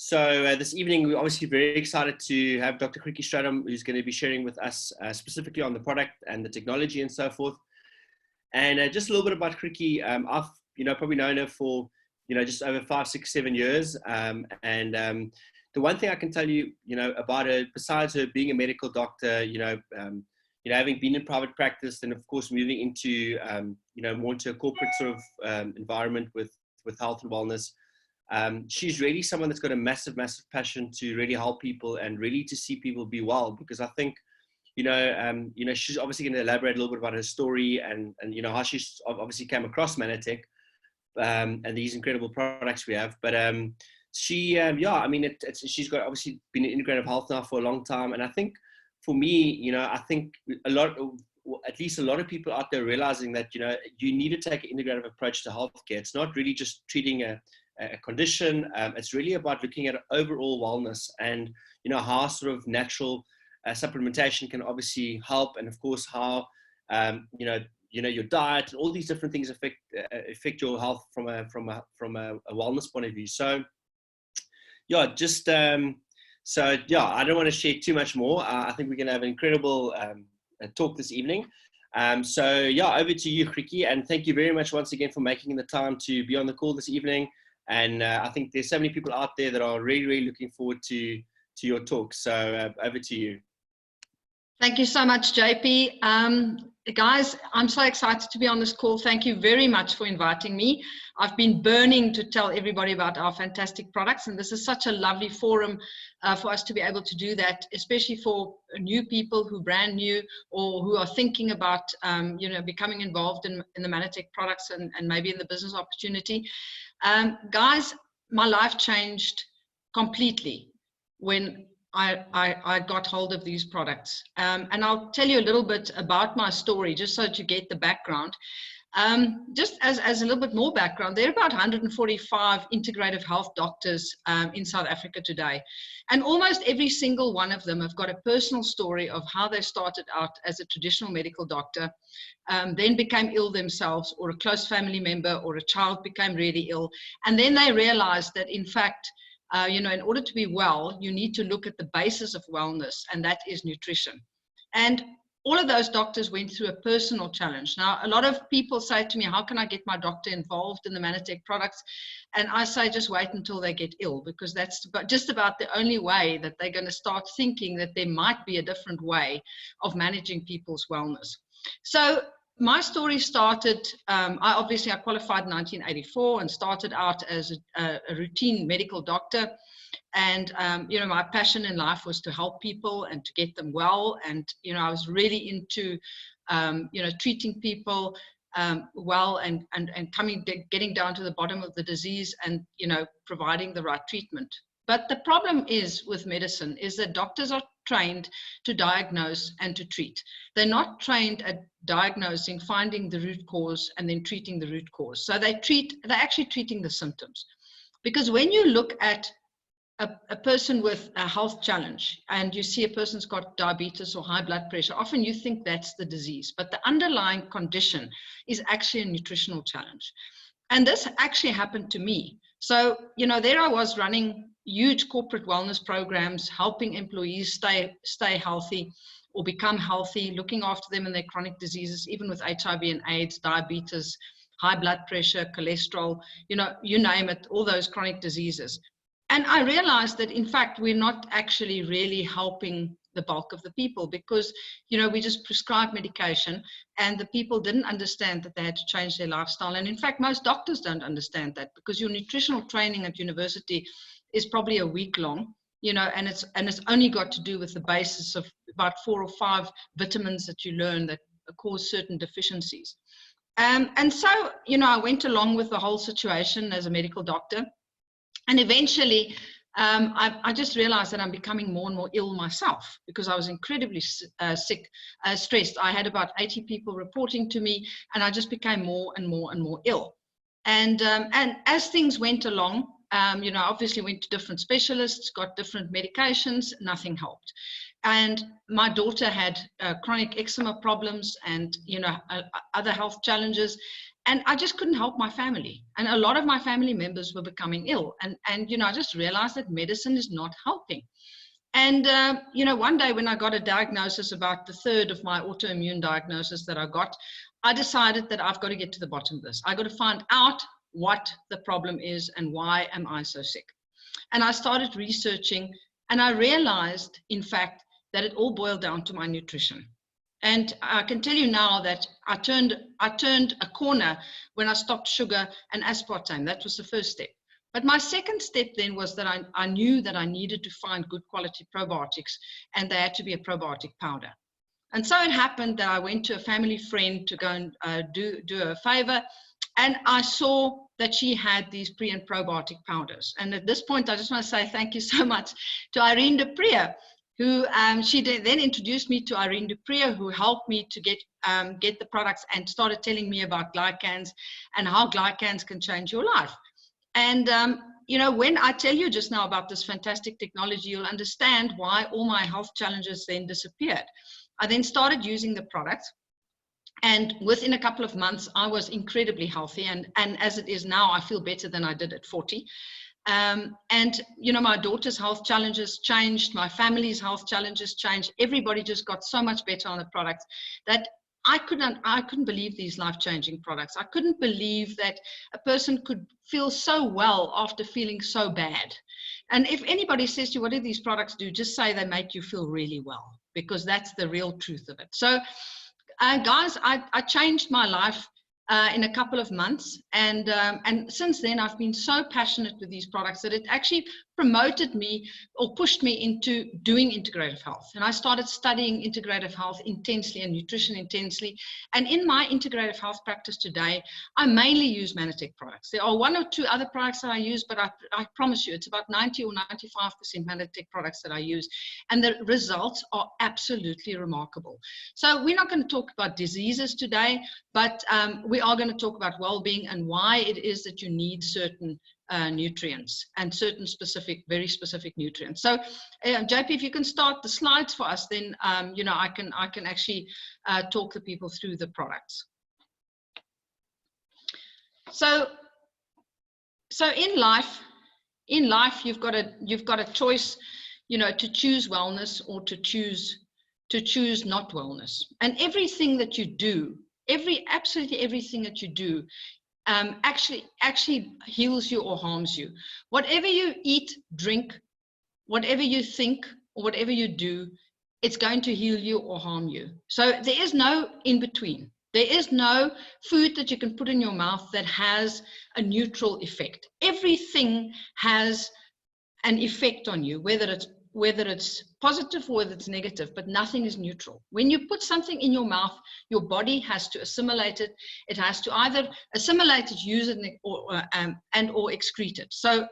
So this evening, we're obviously very excited to have Dr. Grietjie Strydom, who's going to be sharing with us specifically on the product and the technology and so forth. And just a little bit about Grietjie. I've probably known her for just over 5, 6, 7 years. The one thing I can tell you about her, besides her being a medical doctor, having been in private practice, and of course moving into more into a corporate sort of environment with health and wellness. She's really someone that's got a massive passion to really help people and really to see people be well, because I think she's obviously going to elaborate a little bit about her story and how she's obviously came across Mannatech and these incredible products we have. But she's got obviously been in integrative health now for a long time, and I think for me, I think at least a lot of people out there realizing that you need to take an integrative approach to healthcare. It's not really just treating a condition. It's really about looking at overall wellness and how sort of natural supplementation can obviously help, and of course how your diet and all these different things affect your health from a wellness point of view. So yeah, I don't want to share too much more. I think we're going to have an incredible talk this evening. So yeah, over to you, Grietjie, and thank you very much once again for making the time to be on the call this evening. And I think there's so many people out there that are really looking forward to your talk. So over to you. Thank you so much, JP. Guys, I'm so excited to be on this call. Thank you very much for inviting me. I've been burning to tell everybody about our fantastic products, and this is such a lovely forum for us to be able to do that, especially for new people who are brand new or who are thinking about becoming involved in the Mannatech products and maybe in the business opportunity. Guys, my life changed completely when I got hold of these products. And I'll tell you a little bit about my story, just so that you get the background. Just as a little bit more background, there are about 145 integrative health doctors in South Africa today. And almost every single one of them have got a personal story of how they started out as a traditional medical doctor, then became ill themselves, or a close family member or a child became really ill. And then they realized that, in fact, in order to be well, you need to look at the basis of wellness, and that is nutrition. And all of those doctors went through a personal challenge. Now, a lot of people say to me, how can I get my doctor involved in the Mannatech products? And I say, just wait until they get ill, because that's just about the only way that they're going to start thinking that there might be a different way of managing people's wellness. So my story started, I qualified in 1984 and started out as a routine medical doctor. And, my passion in life was to help people and to get them well. And, I was really into, treating people well and getting down to the bottom of the disease and, providing the right treatment. But the problem is with medicine is that doctors are trained to diagnose and to treat. They're not trained at diagnosing, finding the root cause, and then treating the root cause. So they're actually treating the symptoms. Because when you look at a person with a health challenge and you see a person's got diabetes or high blood pressure, often you think that's the disease, but the underlying condition is actually a nutritional challenge. And this actually happened to me. So, there I was running huge corporate wellness programs, helping employees stay healthy or become healthy, looking after them in their chronic diseases, even with HIV and AIDS, diabetes, high blood pressure, cholesterol, you name it, all those chronic diseases. And I realized that, in fact, we're not actually really helping the bulk of the people, because, we just prescribe medication, and the people didn't understand that they had to change their lifestyle. And in fact, most doctors don't understand that, because your nutritional training at university is probably a week long, and it's only got to do with the basis of about 4 or 5 vitamins that you learn that cause certain deficiencies. And so, I went along with the whole situation as a medical doctor. And eventually, I just realized that I'm becoming more and more ill myself, because I was incredibly sick, stressed. I had about 80 people reporting to me, and I just became more and more ill. And as things went along, obviously went to different specialists, got different medications, nothing helped. And my daughter had chronic eczema problems and, other health challenges. And I just couldn't help my family. And a lot of my family members were becoming ill. And you know, I just realized that medicine is not helping. And, you know, one day when I got a diagnosis, about the third of my autoimmune diagnosis that I got, I decided that I've got to get to the bottom of this. I got to find out what the problem is and why am I so sick. And I started researching, and I realized, in fact, that it all boiled down to my nutrition. And I can tell you now that I turned a corner when I stopped sugar and aspartame. That was the first step. But my second step then was that I knew that I needed to find good quality probiotics, and they had to be a probiotic powder. And so it happened that I went to a family friend to go and do a favor, and I saw that she had these pre and probiotic powders. And at this point, I just want to say thank you so much to Irene de Prier, who she then introduced me to Irene de Prier, who helped me to get the products and started telling me about glycans and how glycans can change your life. And, you know, when I tell you just now about this fantastic technology, you'll understand why all my health challenges then disappeared. I then started using the product. And within a couple of months, I was incredibly healthy. And as it is now, I feel better than I did at 40. And, you know, my daughter's health challenges changed. My family's health challenges changed. Everybody just got so much better on the product that I couldn't believe these life-changing products. I couldn't believe that a person could feel so well after feeling so bad. And if anybody says to you, what do these products do? Just say they make you feel really well, because that's the real truth of it. So, guys, I changed my life in a couple of months. And since then, I've been so passionate with these products that it actually promoted me or pushed me into doing integrative health. And I started studying integrative health intensely and nutrition intensely. And in my integrative health practice today, I mainly use Mannatech products. There are one or two other products that I use, but I promise you, it's about 90 or 95% Mannatech products that I use. And the results are absolutely remarkable. So we're not going to talk about diseases today, but we are going to talk about well-being and why it is that you need certain nutrients and certain specific, very specific nutrients. So, JP, if you can start the slides for us, then you know, I can actually talk the people through the products. So in life, you've got a choice, you know, to choose wellness or to choose not wellness. And everything that you do, absolutely everything that you do, actually heals you or harms you. Whatever you eat, drink, whatever you think, or whatever you do, it's going to heal you or harm you. So there is no in between. There is no food that you can put in your mouth that has a neutral effect. Everything has an effect on you, whether it's positive or whether it's negative, but nothing is neutral. When you put something in your mouth, your body has to assimilate it. It has to either assimilate it, use it, or excrete it. So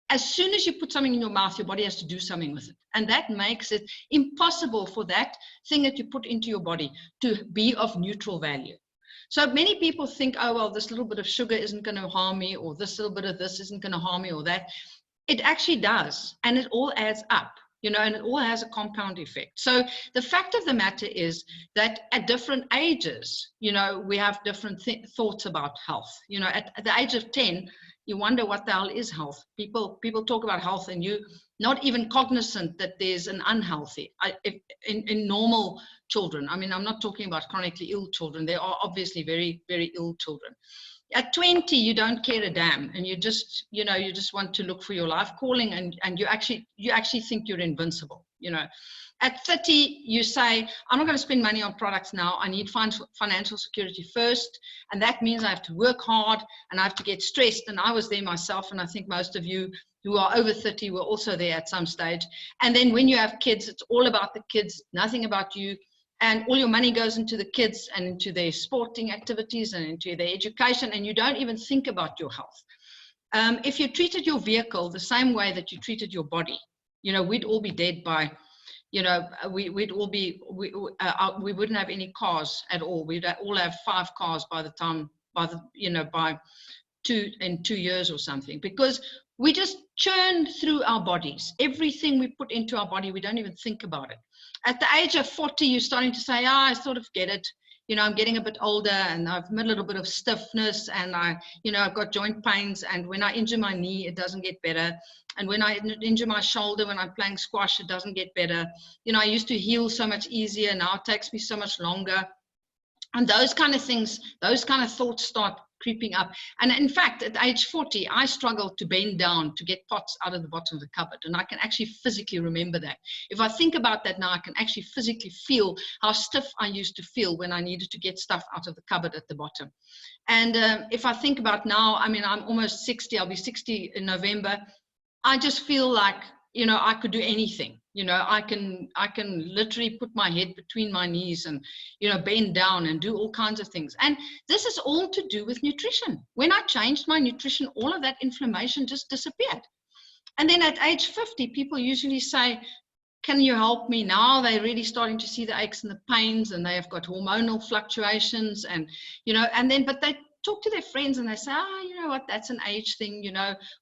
as soon as you put something in your mouth, your body has to do something with it. And that makes it impossible for that thing that you put into your body to be of neutral value. So many people think, oh, well, this little bit of sugar isn't going to harm me, or this little bit of this isn't going to harm me, or that. It actually does, and it all adds up, you know, and it all has a compound effect. So the fact of the matter is that at different ages, you know, we have different thoughts about health. You know, at the age of 10, you wonder what the hell is health. People talk about health, and you're not even cognizant that there's an unhealthy. In normal children, I mean, I'm not talking about chronically ill children. There are obviously very, very ill children. At 20, you don't care a damn, and you just want to look for your life calling, and you actually think you're invincible, you know. At 30, you say, I'm not going to spend money on products now. I need financial security first, and that means I have to work hard and I have to get stressed. And I was there myself, and I think most of you who are over 30 were also there at some stage. And then when you have kids, it's all about the kids, nothing about you. And all your money goes into the kids and into their sporting activities and into their education, and you don't even think about your health. If you treated your vehicle the same way that you treated your body, you know, we'd all be dead by, you know, we wouldn't have any cars at all. We'd all have 5 cars by 2 years or something, because we just churn through our bodies. Everything we put into our body, we don't even think about it. At the age of 40, you're starting to say, I sort of get it. I'm getting a bit older and I've a little bit of stiffness and I've got joint pains, and when I injure my knee, it doesn't get better. And when I injure my shoulder, when I'm playing squash, it doesn't get better. I used to heal so much easier. Now it takes me so much longer. And those kind of things, those kind of thoughts start creeping up. And in fact, at age 40, I struggled to bend down to get pots out of the bottom of the cupboard. And I can actually physically remember that. If I think about that now, I can actually physically feel how stiff I used to feel when I needed to get stuff out of the cupboard at the bottom. And if I think about now, I mean, I'm almost 60, I'll be 60 in November. I just feel like, I could do anything. I can literally put my head between my knees and, bend down and do all kinds of things. And this is all to do with nutrition. When I changed my nutrition, all of that inflammation just disappeared. And then at age 50, people usually say, can you help me? Now they're really starting to see the aches and the pains, and they have got hormonal fluctuations, and, but they talk to their friends and they say, you know what, that's an age thing,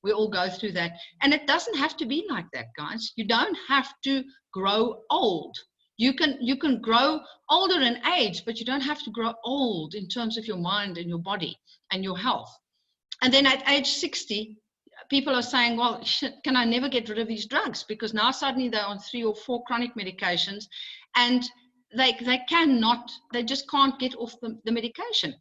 we all go through that. And it doesn't have to be like that, guys. You don't have to grow old. You can grow older in age, but you don't have to grow old in terms of your mind and your body and your health. And then at age 60, people are saying, well, can I never get rid of these drugs? Because now suddenly they're on 3 or 4 chronic medications, and they just can't get off the medication.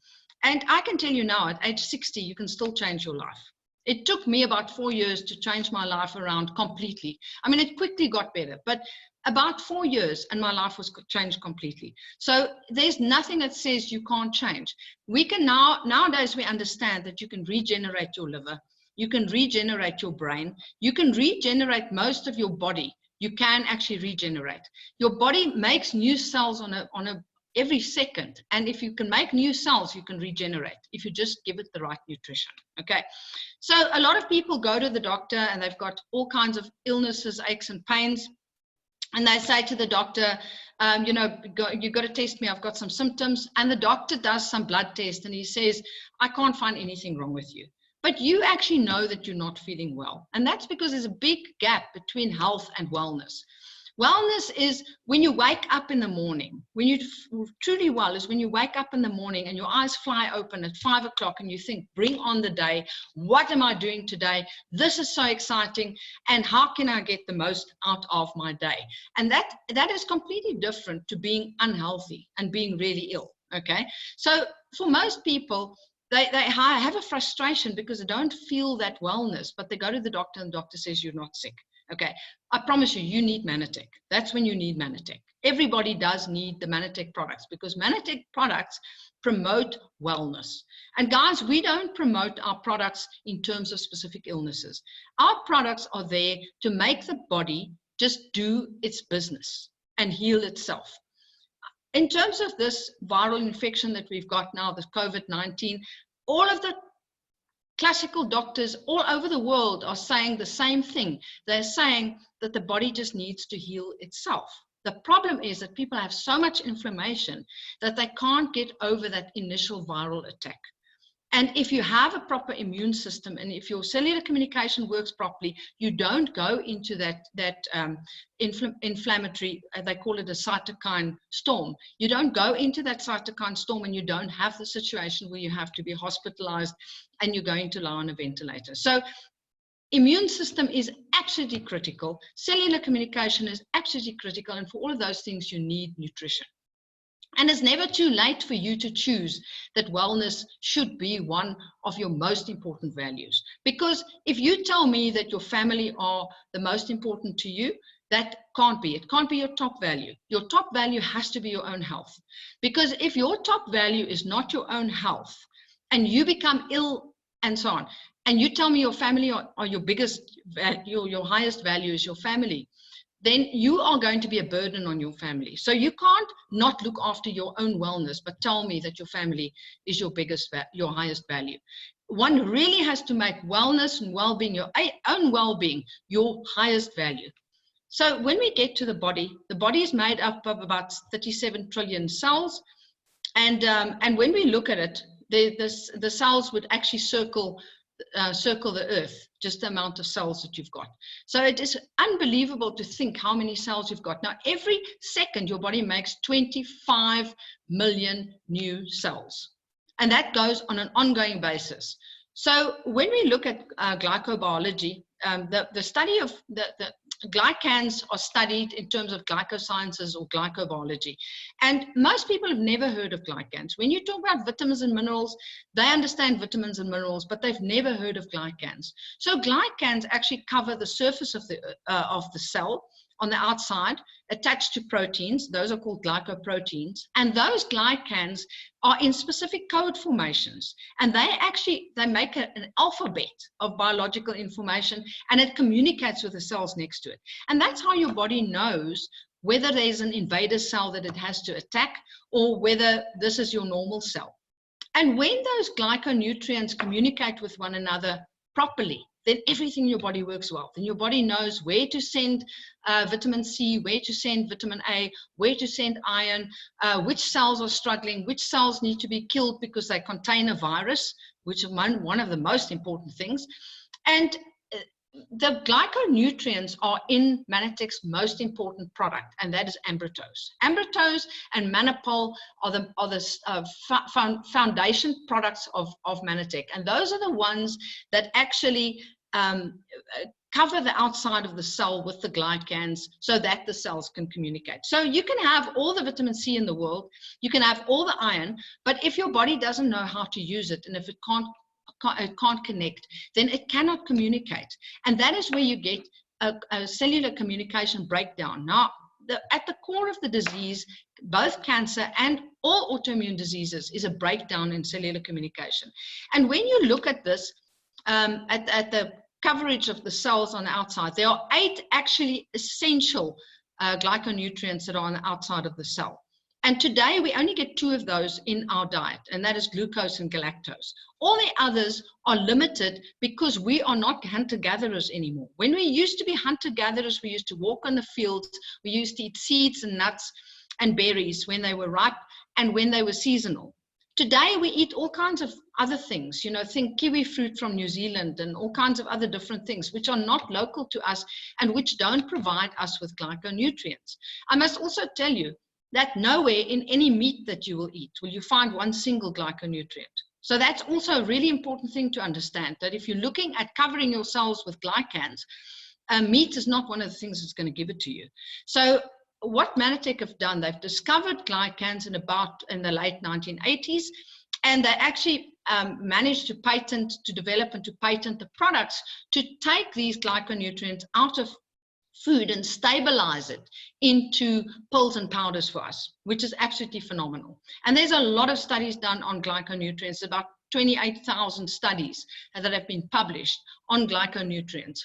And I can tell you now, at age 60, you can still change your life. It took me about 4 years to change my life around completely. I mean, it quickly got better, but about 4 years and my life was changed completely. So there's nothing that says you can't change. We can nowadays we understand that you can regenerate your liver, you can regenerate your brain, you can regenerate most of your body. You can actually regenerate. Your body makes new cells on a every second, and if you can make new cells, you can regenerate if you just give it the right nutrition. Okay, so a lot of people go to the doctor and they've got all kinds of illnesses, aches and pains, and they say to the doctor, you got to test me, I've got some symptoms. And the doctor does some blood test and he says, I can't find anything wrong with you. But you actually know that you're not feeling well, and that's because there's a big gap between health and wellness. Wellness is when you wake up in the morning. When you truly well is when you wake up in the morning and your eyes fly open at 5 o'clock and you think, bring on the day. What am I doing today? This is so exciting. And how can I get the most out of my day? And that is completely different to being unhealthy and being really ill. Okay. So for most people, they have a frustration because they don't feel that wellness, but they go to the doctor and the doctor says you're not sick. Okay, I promise you need Mannatech. That's when you need Mannatech. Everybody does need the Mannatech products because Mannatech products promote wellness. And guys, we don't promote our products in terms of specific illnesses. Our products are there to make the body just do its business and heal itself. In terms of this viral infection that we've got now, the COVID-19, all of the classical doctors all over the world are saying the same thing. They're saying that the body just needs to heal itself. The problem is that people have so much inflammation that they can't get over that initial viral attack. And if you have a proper immune system and if your cellular communication works properly, you don't go into that inflammatory, they call it a cytokine storm. You don't go into that cytokine storm and you don't have the situation where you have to be hospitalized and you're going to lie on a ventilator. So immune system is absolutely critical. Cellular communication is absolutely critical. And for all of those things, you need nutrition. And it's never too late for you to choose that wellness should be one of your most important values. Because if you tell me that your family are the most important to you, that can't be. It can't be your top value. Your top value has to be your own health. Because if your top value is not your own health and you become ill and so on, and you tell me your family are your biggest value, your highest value is your family, then you are going to be a burden on your family. So you can't not look after your own wellness, but tell me that your family is your your highest value. One really has to make wellness and well-being, your own well-being, your highest value. So when we get to the body is made up of about 37 trillion cells. And when we look at it, the cells would actually circle circle the earth, just the amount of cells that you've got. So it is unbelievable to think how many cells you've got. Now, every second, your body makes 25 million new cells. And that goes on an ongoing basis. So when we look at glycobiology, the study of the glycans are studied in terms of glycosciences or glycobiology. And most people have never heard of glycans. When you talk about vitamins and minerals, they understand vitamins and minerals, but they've never heard of glycans. So glycans actually cover the surface of the cell on the outside, attached to proteins. Those are called glycoproteins. And those glycans are in specific code formations. And they make an alphabet of biological information, and it communicates with the cells next to it. And that's how your body knows whether there's an invader cell that it has to attack or whether this is your normal cell. And when those glyconutrients communicate with one another properly, then everything in your body works well. Then your body knows where to send vitamin C, where to send vitamin A, where to send iron, which cells are struggling, which cells need to be killed because they contain a virus, which is one of the most important things. And the glyconutrients are in Mannatech's most important product, and that is Ambrotose. Ambrotose and Mannapol are the foundation products of Mannatech, and those are the ones that actually cover the outside of the cell with the glycans so that the cells can communicate. So you can have all the vitamin C in the world, you can have all the iron, but if your body doesn't know how to use it, and if it can't connect, then it cannot communicate. And that is where you get a cellular communication breakdown. Now, at the core of the disease, both cancer and all autoimmune diseases, is a breakdown in cellular communication. And when you look at this, at the coverage of the cells on the outside, there are 8 actually essential glyconutrients that are on the outside of the cell. And today we only get 2 of those in our diet, and that is glucose and galactose. All the others are limited because we are not hunter-gatherers anymore. When we used to be hunter-gatherers, we used to walk on the fields, we used to eat seeds and nuts and berries when they were ripe and when they were seasonal. Today we eat all kinds of other things, think kiwi fruit from New Zealand and all kinds of other different things which are not local to us and which don't provide us with glyconutrients. I must also tell you that nowhere in any meat that you will eat will you find one single glyconutrient. So that's also a really important thing to understand, that if you're looking at covering your cells with glycans, meat is not one of the things that's going to give it to you. So what Mannatech have done, they've discovered glycans in the late 1980s, and they actually managed to develop and to patent the products to take these glyconutrients out of food and stabilize it into pills and powders for us, which is absolutely phenomenal. And there's a lot of studies done on glyconutrients, about 28,000 studies that have been published on glyconutrients.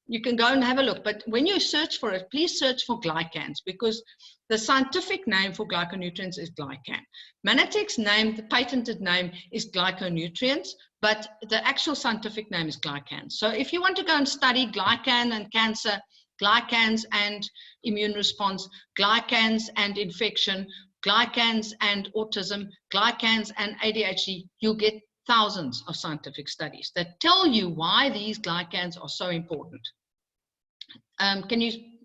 You can go and have a look, but when you search for it, please search for glycans, because the scientific name for glyconutrients is glycan. Mannatech's name, the patented name, is glyconutrients, but the actual scientific name is glycans. So if you want to go and study glycan and cancer, glycans and immune response, glycans and infection, glycans and autism, glycans and ADHD, you'll get thousands of scientific studies that tell you why these glycans are so important.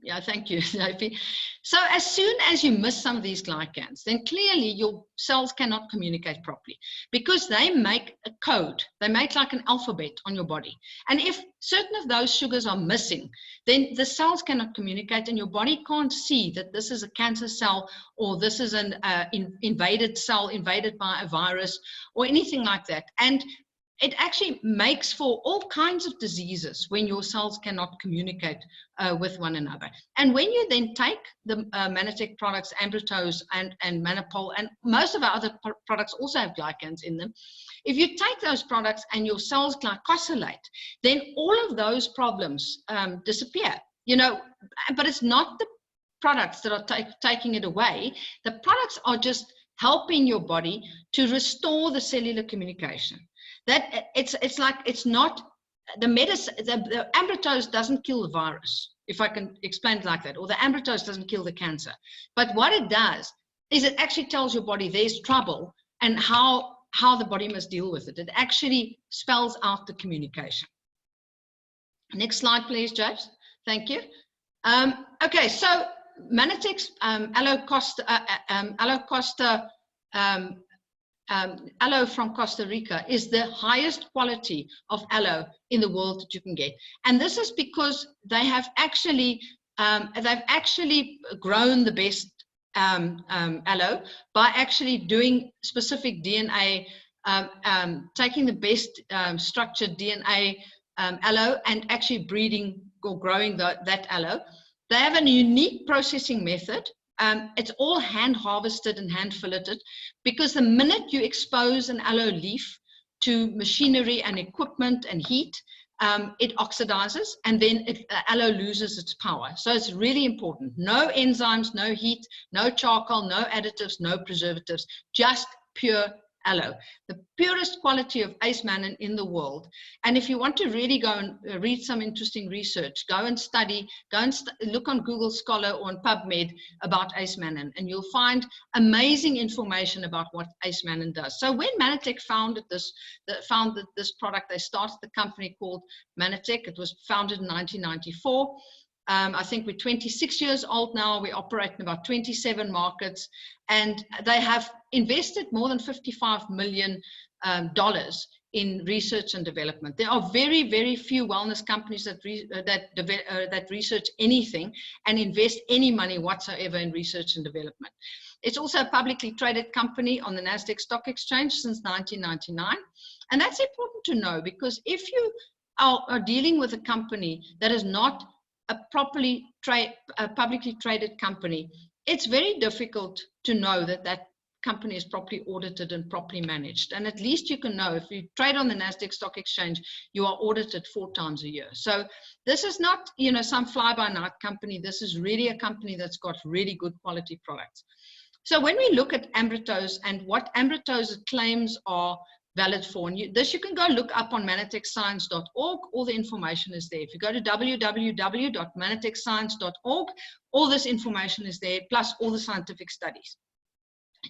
Yeah, thank you, Sophie. So as soon as you miss some of these glycans, then clearly your cells cannot communicate properly, because they make a code. They make like an alphabet on your body. And if certain of those sugars are missing, then the cells cannot communicate, and your body can't see that this is a cancer cell, or this is an invaded cell, invaded by a virus, or anything like that. And it actually makes for all kinds of diseases when your cells cannot communicate with one another. And when you then take the Mannatech products, Ambrotose and Mannapol, and most of our other products also have glycans in them, if you take those products and your cells glycosylate, then all of those problems disappear. But it's not the products that are taking it away. The products are just helping your body to restore the cellular communication. That it's not the medicine. The Ambrotose doesn't kill the virus, if I can explain it like that, or the Ambrotose doesn't kill the cancer. But what it does is it actually tells your body there's trouble and how how the body must deal with it. It actually spells out the communication. Next slide, please, James. Thank you. Okay, so Mannatech's aloe from Costa Rica is the highest quality of aloe in the world that you can get, and this is because they have actually grown the best aloe by actually doing specific DNA, taking the best structured DNA aloe and actually breeding or growing that aloe. They have a unique processing method. It's all hand harvested and hand filleted, because the minute you expose an aloe leaf to machinery and equipment and heat, it oxidizes, and then aloe loses its power. So it's really important. No enzymes, no heat, no charcoal, no additives, no preservatives, just pure aloe, the purest quality of Ace Mannan in the world. And if you want to really go and read some interesting research, go and study, look on Google Scholar or on PubMed about Ace Mannan, and you'll find amazing information about what Ace Mannan does. So when Mannatech founded this product, they started the company called Mannatech. It was founded in 1994. I think we're 26 years old now. We operate in about 27 markets, and they have invested more than $55 million in research and development. There are very, very few wellness companies that research anything and invest any money whatsoever in research and development. It's also a publicly traded company on the Nasdaq Stock Exchange since 1999. And that's important to know, because if you are dealing with a company that is not a publicly traded company, it's very difficult to know that that company is properly audited and properly managed. And at least you can know, if you trade on the Nasdaq Stock Exchange, you are audited 4 times a year. So this is not, you know, some fly-by-night company. This is really a company that's got really good quality products. So when we look at Ambrotose and what Ambrotose claims are valid for, and this you can go look up on mannatechscience.org. All the information is there. If you go to www.mannatechscience.org, all this information is there, plus all the scientific studies.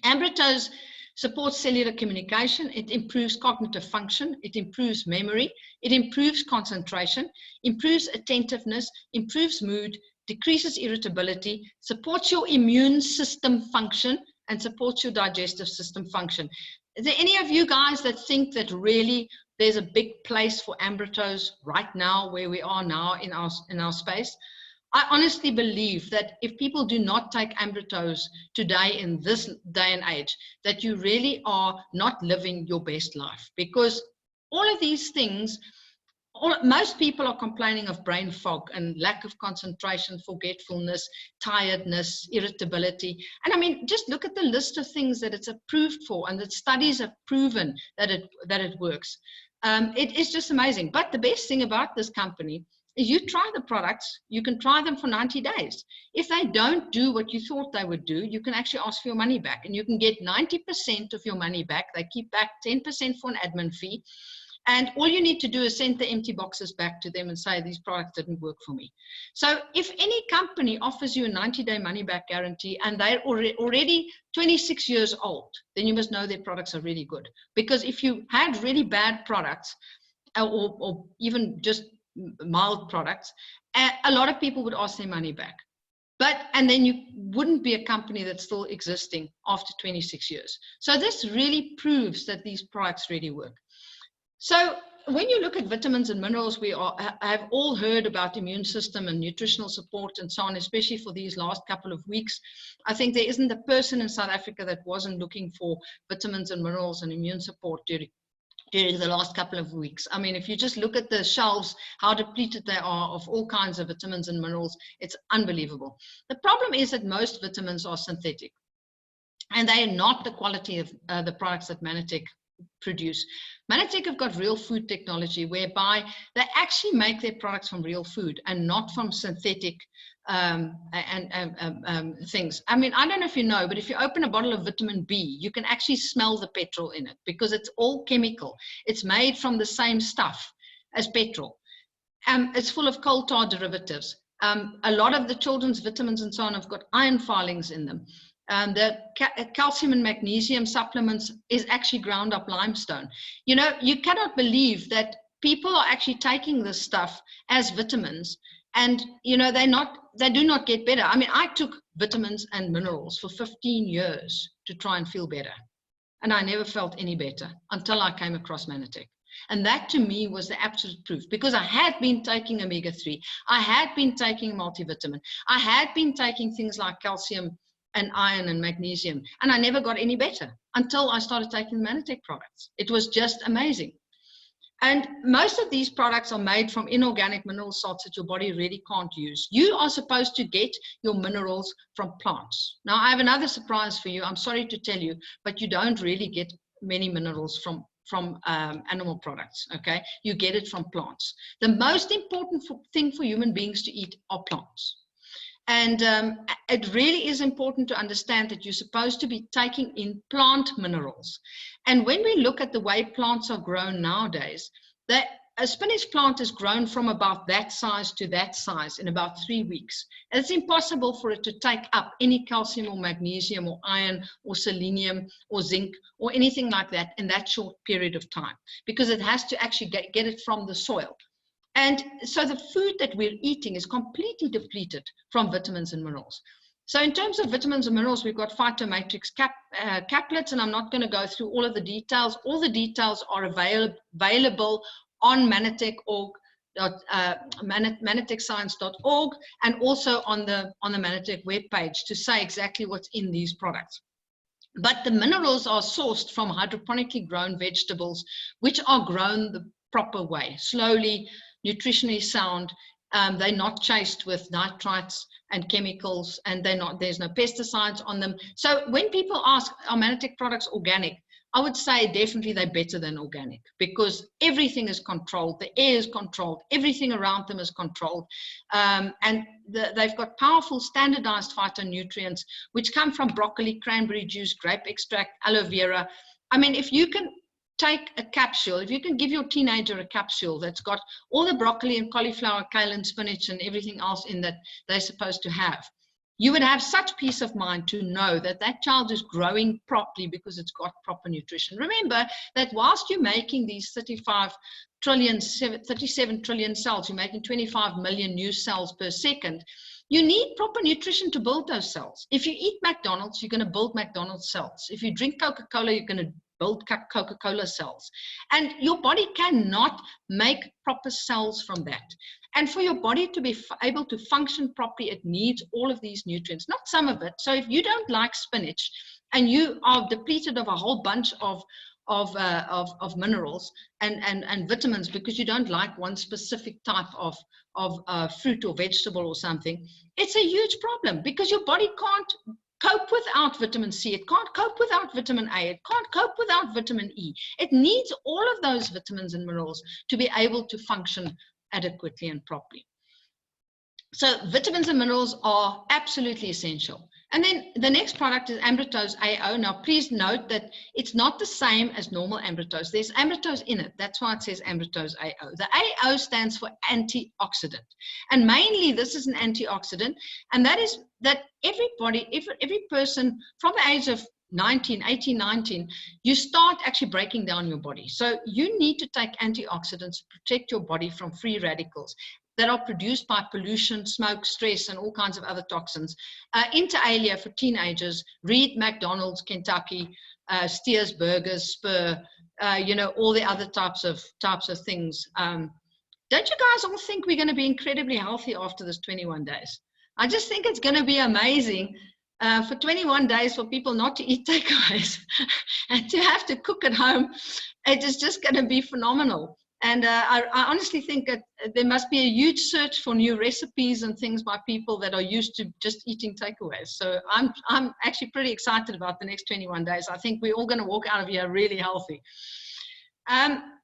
Ambrotose supports cellular communication. It improves cognitive function. It improves memory. It improves concentration, improves attentiveness, improves mood, decreases irritability, supports your immune system function, and supports your digestive system function. Is there any of you guys that think that really there's a big place for Ambrotose right now, where we are now in our space? I honestly believe that if people do not take Ambrotose today, in this day and age, that you really are not living your best life, because all of these things, most people are complaining of brain fog and lack of concentration, forgetfulness, tiredness, irritability. And I mean, just look at the list of things that it's approved for, and that studies have proven that it works. It is just amazing. But the best thing about this company is you try the products, you can try them for 90 days. If they don't do what you thought they would do, you can actually ask for your money back, and you can get 90% of your money back. They keep back 10% for an admin fee. And all you need to do is send the empty boxes back to them and say, these products didn't work for me. So if any company offers you a 90-day money-back guarantee and they're already 26 years old, then you must know their products are really good. Because if you had really bad products, or even just mild products, a lot of people would ask their money back. And then you wouldn't be a company that's still existing after 26 years. So this really proves that these products really work. So when you look at vitamins and minerals, we have all heard about immune system and nutritional support and so on, especially for these last couple of weeks. I think there isn't a person in South Africa that wasn't looking for vitamins and minerals and immune support during the last couple of weeks. I mean, if you just look at the shelves, how depleted they are of all kinds of vitamins and minerals, it's unbelievable. The problem is that most vitamins are synthetic, and they are not the quality of the products that Mannatech produce. Mannatech have got real food technology, whereby they actually make their products from real food and not from synthetic things. I mean, I don't know if you know, but if you open a bottle of vitamin B, you can actually smell the petrol in it, because it's all chemical. It's made from the same stuff as petrol. It's full of coal tar derivatives. A lot of the children's vitamins and so on have got iron filings in them. calcium and magnesium supplements is actually ground up limestone. You know, you cannot believe that people are actually taking this stuff as vitamins, and you know, they do not get better. I mean, I took vitamins and minerals for 15 years to try and feel better, and I never felt any better until I came across Mannatech. And that to me was the absolute proof, because I had been taking omega-3, I had been taking multivitamin, I had been taking things like calcium and iron and magnesium, and I never got any better until I started taking the Mannatech products. It was just amazing. And most of these products are made from inorganic mineral salts that your body really can't use. You are supposed to get your minerals from plants. Now, I have another surprise for you. I'm sorry to tell you, but you don't really get many minerals from animal products, okay? You get it from plants. The most important thing for human beings to eat are plants. And it really is important to understand that you're supposed to be taking in plant minerals. And when we look at the way plants are grown nowadays, a spinach plant is grown from about that size to that size in about 3 weeks. And it's impossible for it to take up any calcium or magnesium or iron or selenium or zinc or anything like that in that short period of time, because it has to actually get it from the soil. And so the food that we're eating is completely depleted from vitamins and minerals. So in terms of vitamins and minerals, we've got phytomatrix caplets, and I'm not going to go through all of the details. All the details are available on Mannatech.org, mannatechscience.org, and also on the Mannatech webpage to say exactly what's in these products. But the minerals are sourced from hydroponically grown vegetables, which are grown the proper way, slowly, nutritionally sound. They're not chased with nitrites and chemicals, and there's no pesticides on them. So when people ask, are Mannatech products organic? I would say definitely they're better than organic, because everything is controlled, the air is controlled, everything around them is controlled, and they've got powerful standardized phytonutrients which come from broccoli, cranberry juice, grape extract, aloe vera. I mean, if you can take a capsule, if you can give your teenager a capsule that's got all the broccoli and cauliflower, kale and spinach and everything else in that they're supposed to have, you would have such peace of mind to know that that child is growing properly because it's got proper nutrition. Remember that whilst you're making these 37 trillion cells, you're making 25 million new cells per second, you need proper nutrition to build those cells. If you eat McDonald's, you're going to build McDonald's cells. If you drink Coca-Cola, you're going to build Coca-Cola cells. And your body cannot make proper cells from that. And for your body to be able to function properly, it needs all of these nutrients, not some of it. So if you don't like spinach and you are depleted of a whole bunch of minerals and vitamins because you don't like one specific type of fruit or vegetable or something, it's a huge problem, because your body can't cope without vitamin C, it can't cope without vitamin A, it can't cope without vitamin E. It needs all of those vitamins and minerals to be able to function adequately and properly. So vitamins and minerals are absolutely essential. And then the next product is Ambrotose AO. Now, please note that it's not the same as normal Ambrotose. There's Ambrotose in it. That's why it says Ambrotose AO. The AO stands for antioxidant. And mainly this is an antioxidant. And that is that every person from the age of 18, 19, you start actually breaking down your body. So you need to take antioxidants to protect your body from free radicals that are produced by pollution, smoke, stress, and all kinds of other toxins. Inter alia for teenagers, read McDonald's, Kentucky, Steers, Burgers, Spur, all the other types of things. Don't you guys all think we're going to be incredibly healthy after this 21 days? I just think it's going to be amazing for 21 days for people not to eat takeaways and to have to cook at home. It is just going to be phenomenal. And I honestly think that there must be a huge search for new recipes and things by people that are used to just eating takeaways. So I'm actually pretty excited about the next 21 days. I think we're all going to walk out of here really healthy.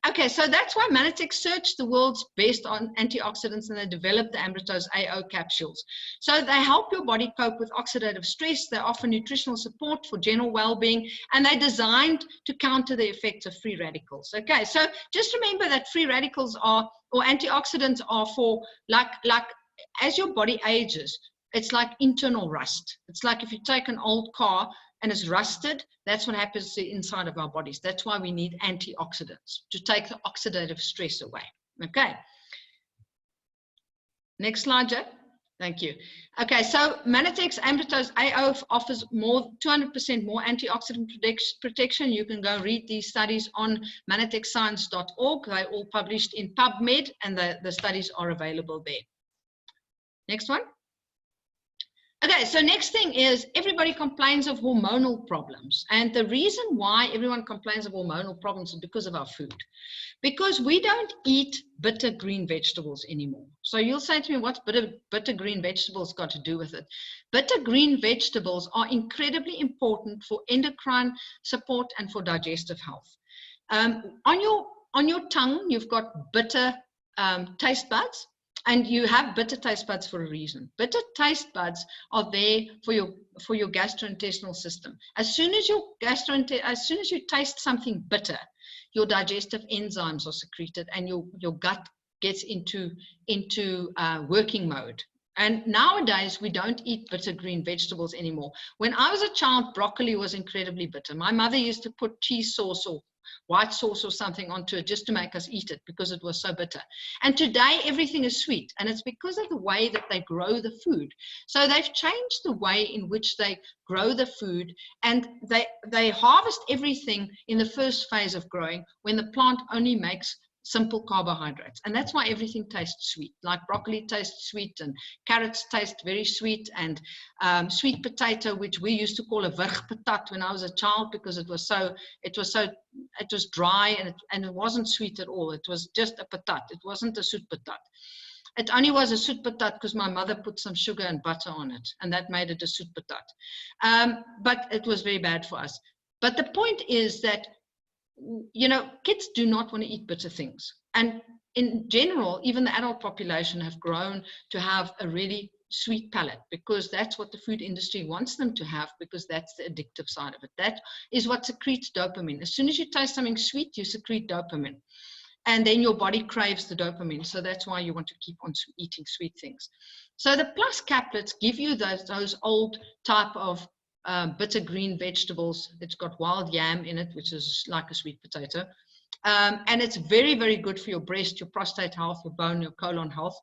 Okay, so that's why Mannatech searched the world's best on antioxidants, and they developed the Ambrotose AO capsules. So they help your body cope with oxidative stress, they offer nutritional support for general well-being, and they're designed to counter the effects of free radicals. Okay, so just remember that free radicals are, or antioxidants are for, like as your body ages, It's like internal rust. It's like if you take an old car and it's rusted, that's what happens to the inside of our bodies. That's why we need antioxidants to take the oxidative stress away. Okay. Next slide, Joe. Thank you. Okay, so Mannatech's Ambrotose AO offers 200% more antioxidant protection. You can go read these studies on mannatechscience.org. They're all published in PubMed, and the studies are available there. Next one. Okay, so next thing is everybody complains of hormonal problems. And the reason why everyone complains of hormonal problems is because of our food. Because we don't eat bitter green vegetables anymore. So you'll say to me, what's bitter green vegetables got to do with it? Bitter green vegetables are incredibly important for endocrine support and for digestive health. On your tongue, you've got bitter taste buds. And you have bitter taste buds for a reason. Bitter taste buds are there for your gastrointestinal system. As soon as you taste something bitter, your digestive enzymes are secreted and your gut gets into working mode. And nowadays, we don't eat bitter green vegetables anymore. When I was a child, broccoli was incredibly bitter. My mother used to put cheese sauce or white sauce or something onto it just to make us eat it because it was so bitter. And today everything is sweet, and it's because of the way that they grow the food. So they've changed the way in which they grow the food, and they harvest everything in the first phase of growing when the plant only makes simple carbohydrates, and that's why everything tastes sweet. Like broccoli tastes sweet, and carrots taste very sweet, and sweet potato, which we used to call a patat when I was a child, because it was dry and it wasn't sweet at all. It was just a patat. It wasn't a soet patat. It only was a soet patat because my mother put some sugar and butter on it, and that made it a soet patat. But it was very bad for us. But the point is that, you know, kids do not want to eat bitter things. And in general, even the adult population have grown to have a really sweet palate, because that's what the food industry wants them to have, because that's the addictive side of it. That is what secretes dopamine. As soon as you taste something sweet, you secrete dopamine. And then your body craves the dopamine. So that's why you want to keep on eating sweet things. So the plus caplets give you those old type of bitter green vegetables. It's got wild yam in it, which is like a sweet potato. And it's very, very good for your breast, your prostate health, your bone, your colon health.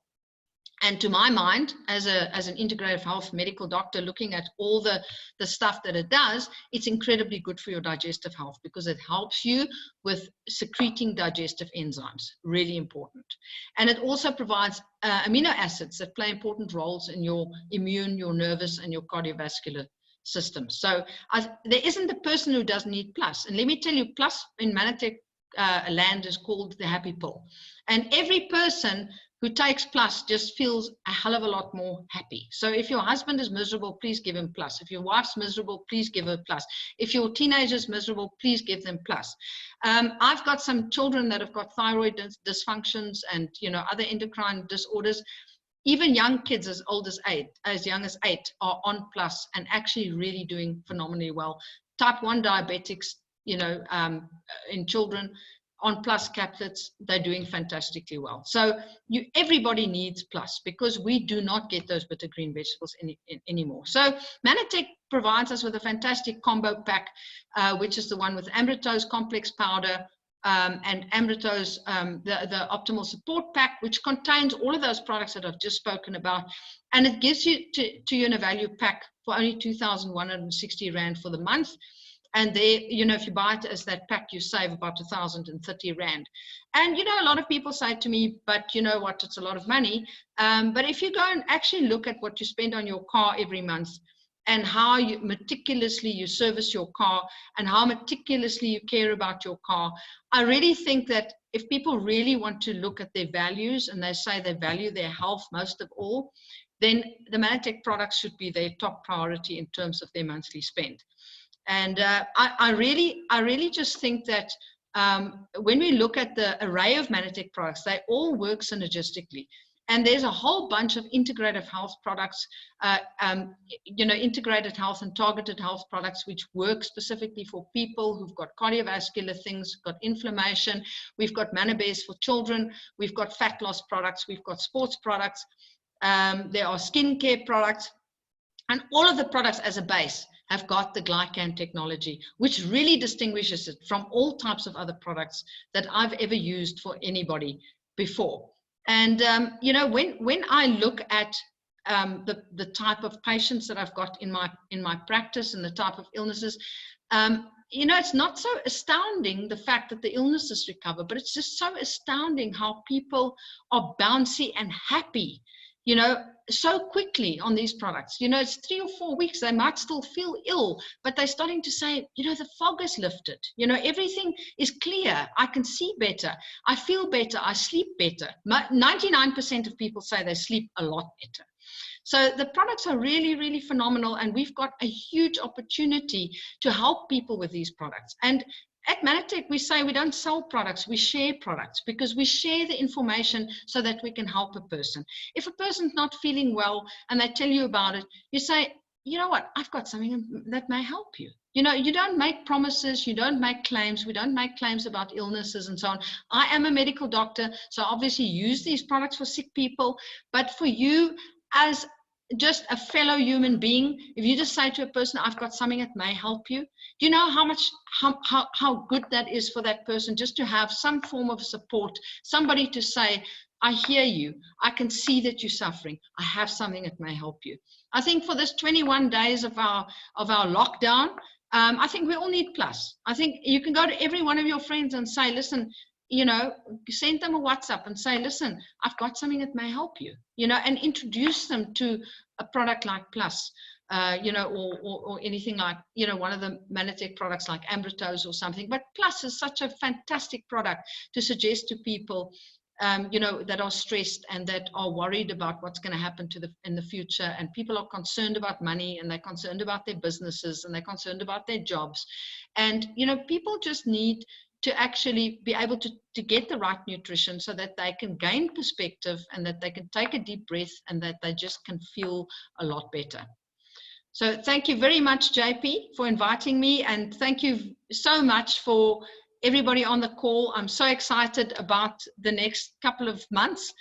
And to my mind, as an integrative health medical doctor, looking at all the stuff that it does, it's incredibly good for your digestive health, because it helps you with secreting digestive enzymes, really important. And it also provides amino acids that play important roles in your immune, your nervous, and your cardiovascular system. So there isn't a person who doesn't need plus. And let me tell you, plus in Mannatech land is called the happy pill. And every person who takes plus just feels a hell of a lot more happy. So if your husband is miserable, please give him plus. If your wife's miserable, please give her plus. If your teenager's miserable, please give them plus. I've got some children that have got thyroid dysfunctions and, you know, other endocrine disorders. Even young kids as young as 8 are on plus and actually really doing phenomenally well. Type 1 diabetics, you know, in children on plus caplets, they're doing fantastically well. So everybody needs plus, because we do not get those bitter green vegetables anymore. So Mannatech provides us with a fantastic combo pack, which is the one with Ambrotose complex powder, and Ambrotose, the optimal support pack, which contains all of those products that I've just spoken about. And it gives you to you in a value pack for only 2,160 Rand for the month. And there, you know, if you buy it as that pack, you save about 1,030 Rand. And, you know, a lot of people say to me, but you know what, it's a lot of money. But if you go and actually look at what you spend on your car every month, and how meticulously you service your car, and how meticulously you care about your car, I really think that if people really want to look at their values, and they say they value their health most of all, then the Mannatech products should be their top priority in terms of their monthly spend. And I really just think that when we look at the array of Mannatech products, they all work synergistically. And there's a whole bunch of integrative health products, you know, integrated health and targeted health products, which work specifically for people who've got cardiovascular things, got inflammation. We've got Mannabase for children. We've got fat loss products. We've got sports products. There are skincare products, and all of the products as a base have got the glycan technology, which really distinguishes it from all types of other products that I've ever used for anybody before. And you know, when I look at the type of patients that I've got in my practice and the type of illnesses, you know, it's not so astounding the fact that the illnesses recover, but it's just so astounding how people are bouncy and happy, you know, so quickly on these products. You know, it's 3 or 4 weeks, they might still feel ill, but they're starting to say, you know, the fog is lifted, you know, everything is clear, I can see better, I feel better, I sleep better. 99% of people say they sleep a lot better. So the products are really, really phenomenal, and we've got a huge opportunity to help people with these products. And at Mannatech, we say we don't sell products, we share products, because we share the information so that we can help a person. If a person's not feeling well and they tell you about it, you say, you know what, I've got something that may help you. You know, you don't make promises, you don't make claims, we don't make claims about illnesses and so on. I am a medical doctor, so obviously use these products for sick people, but for you as just a fellow human being, if you just say to a person, I've got something that may help you, do you know how good that is for that person, just to have some form of support, somebody to say, I hear you, I can see that you're suffering, I have something that may help you. I think for this 21 days of our lockdown, I think we all need plus. I think you can go to every one of your friends and say, listen, you know, send them a WhatsApp and say, listen, I've got something that may help you, you know, and introduce them to a product like Plus, you know, or anything like, you know, one of the Mannatech products like Ambrotose or something. But Plus is such a fantastic product to suggest to people, you know, that are stressed and that are worried about what's going to happen in the future. And people are concerned about money, and they're concerned about their businesses, and they're concerned about their jobs. And, you know, people just need to actually be able to get the right nutrition so that they can gain perspective, and that they can take a deep breath, and that they just can feel a lot better. So thank you very much, JP, for inviting me, and thank you so much for everybody on the call. I'm so excited about the next couple of months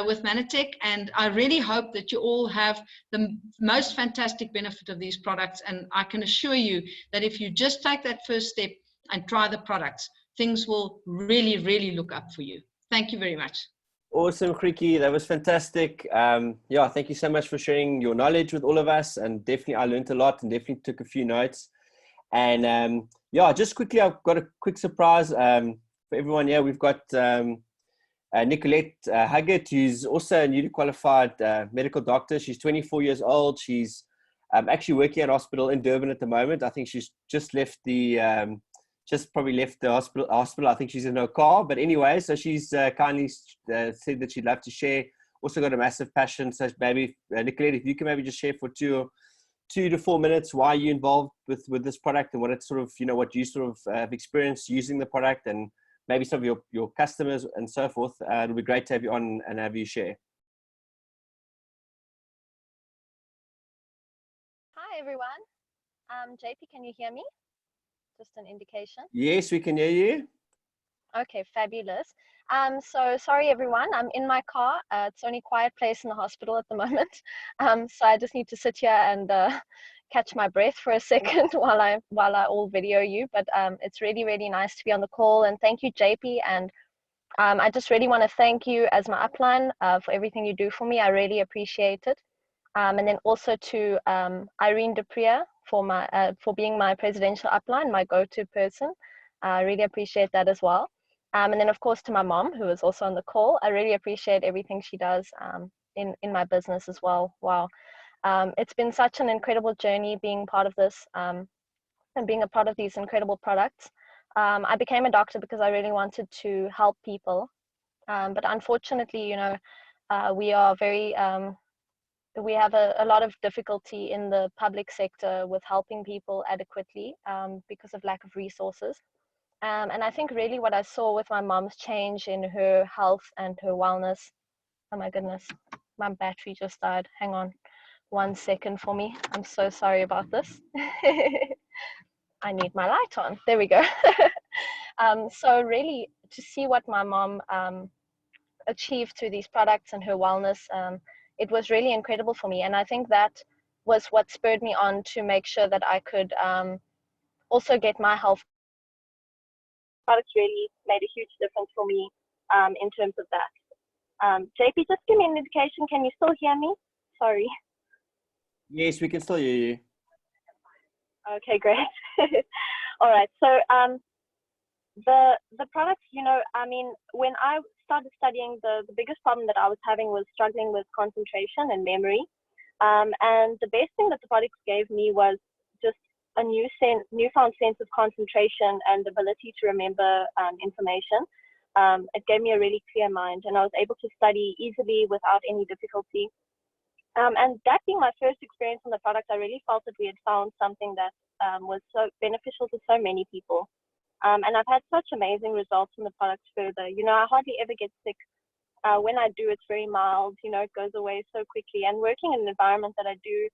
with Mannatech, and I really hope that you all have the most fantastic benefit of these products. And I can assure you that if you just take that first step and try the products, things will really, really look up for you. Thank you very much. Awesome, Grietjie. That was fantastic. Yeah, thank you so much for sharing your knowledge with all of us. And definitely, I learned a lot and definitely took a few notes. And yeah, just quickly, I've got a quick surprise for everyone. Yeah, we've got Nicolette Huggett, who's also a newly qualified medical doctor. She's 24 years old. She's actually working at a hospital in Durban at the moment. I think she's just left the probably left the hospital. I think she's in her car. But anyway, so she's kindly said that she'd love to share. Also got a massive passion. So maybe, Nicolette, if you can maybe just share for 2 to 4 minutes why you're involved with this product, and what it's sort of, you know, what you sort of have experienced using the product, and maybe some of your customers and so forth. It'll be great to have you on and have you share. Hi, everyone. JP, can you hear me? Just an indication. Yes, we can hear you. Okay, fabulous. So sorry, everyone. I'm in my car. It's the only quiet place in the hospital at the moment. So I just need to sit here and catch my breath for a second while I all video you. But it's really, really nice to be on the call. And thank you, JP. And I just really want to thank you as my upline for everything you do for me. I really appreciate it. And then also to Irene Duprier for being my presidential upline, my go-to person. I really appreciate that as well. And then of course to my mom, who is also on the call. I really appreciate everything she does in my business as well. Wow. It's been such an incredible journey being part of this and being a part of these incredible products. I became a doctor because I really wanted to help people. But unfortunately, you know, we are very, we have a lot of difficulty in the public sector with helping people adequately because of lack of resources. And I think really what I saw with my mom's change in her health and her wellness. Oh my goodness, my battery just died. Hang on 1 second for me. I'm so sorry about this. I need my light on. There we go. So really to see what my mom achieved through these products and her wellness, it was really incredible for me. And I think that was what spurred me on to make sure that I could also get my health. Products really made a huge difference for me in terms of that. JP, just give me an indication. Can you still hear me? Sorry. Yes, we can still hear you. Okay, great. All right. So the products, you know, I mean, when I started studying, the biggest problem that I was having was struggling with concentration and memory. And the best thing that the products gave me was just a newfound sense of concentration and ability to remember information. It gave me a really clear mind, and I was able to study easily without any difficulty. And that being my first experience on the product, I really felt that we had found something that was so beneficial to so many people. And I've had such amazing results from the product further. You know, I hardly ever get sick. When I do, it's very mild, you know, it goes away so quickly. And working in an environment that I do,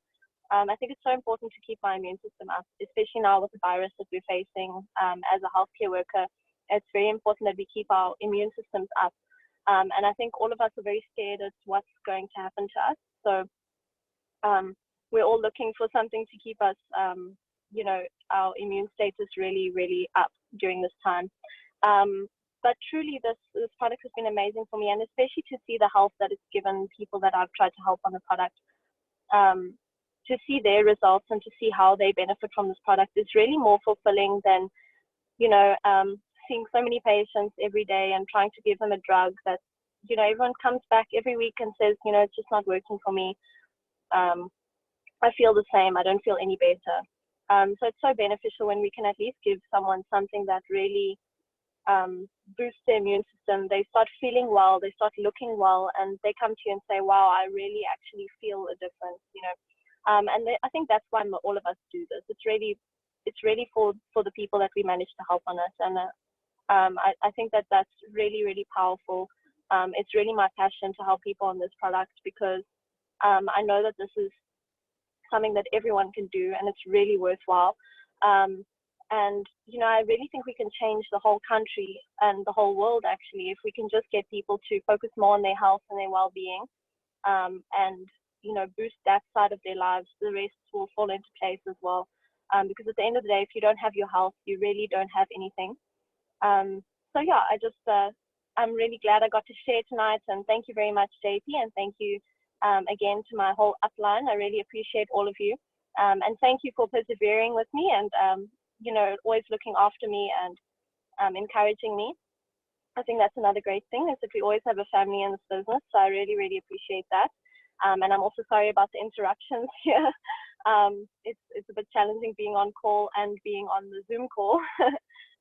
I think it's so important to keep my immune system up, especially now with the virus that we're facing as a healthcare worker. It's very important that we keep our immune systems up. And I think all of us are very scared of what's going to happen to us. So we're all looking for something to keep us, you know, our immune status really, really up during this time. But truly, this product has been amazing for me, and especially to see the help that it's given people that I've tried to help on the product. To see their results and to see how they benefit from this product is really more fulfilling than, you know, seeing so many patients every day and trying to give them a drug that, you know, everyone comes back every week and says, you know, it's just not working for me. I feel the same. I don't feel any better. So it's so beneficial when we can at least give someone something that really boosts their immune system. They start feeling well, they start looking well, and they come to you and say, wow, I really actually feel a difference, you know. And I think that's why all of us do this. It's really for the people that we manage to help on it. And I think that that's really, really powerful. It's really my passion to help people on this product, because I know that this is something that everyone can do, and it's really worthwhile. And, you know, I really think we can change the whole country and the whole world, actually, if we can just get people to focus more on their health and their well-being, and, you know, boost that side of their lives. The rest will fall into place as well. Because at the end of the day, if you don't have your health, you really don't have anything. So yeah, I'm really glad I got to share tonight, and thank you very much, JP, and thank you again to my whole upline. I really appreciate all of you, and thank you for persevering with me and you know, always looking after me and encouraging me. I think that's another great thing, is that we always have a family in this business, so I really, really appreciate that. And I'm also sorry about the interruptions here. It's a bit challenging being on call and being on the Zoom call,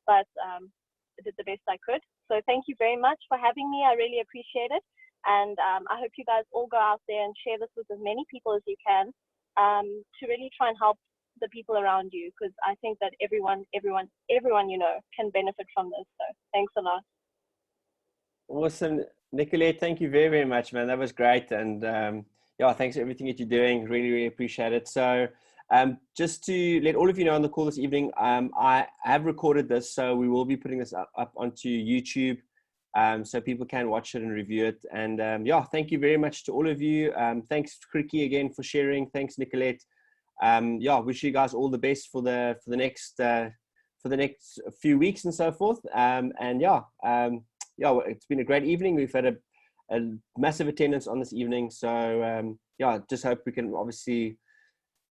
but I did the best I could. So thank you very much for having me. I really appreciate it. And I hope you guys all go out there and share this with as many people as you can, to really try and help the people around you, because I think that everyone, you know, can benefit from this. So thanks a lot. Awesome. Nicolette, thank you very, very much, man. That was great. And yeah, thanks for everything that you're doing. Really, really appreciate it. So just to let all of you know on the call this evening, I have recorded this, so we will be putting this up onto YouTube, so people can watch it and review it. And yeah, thank you very much to all of you. Thanks, Grietjie, again for sharing. Thanks, Nicolette. Yeah, wish you guys all the best for the next few weeks and so forth. And yeah, yeah, it's been a great evening. We've had a massive attendance on this evening. So yeah, just hope we can obviously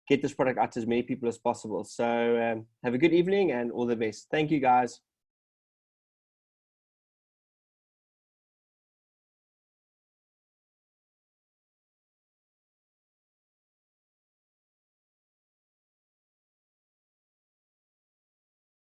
get this product out to as many people as possible. So have a good evening and all the best. Thank you, guys.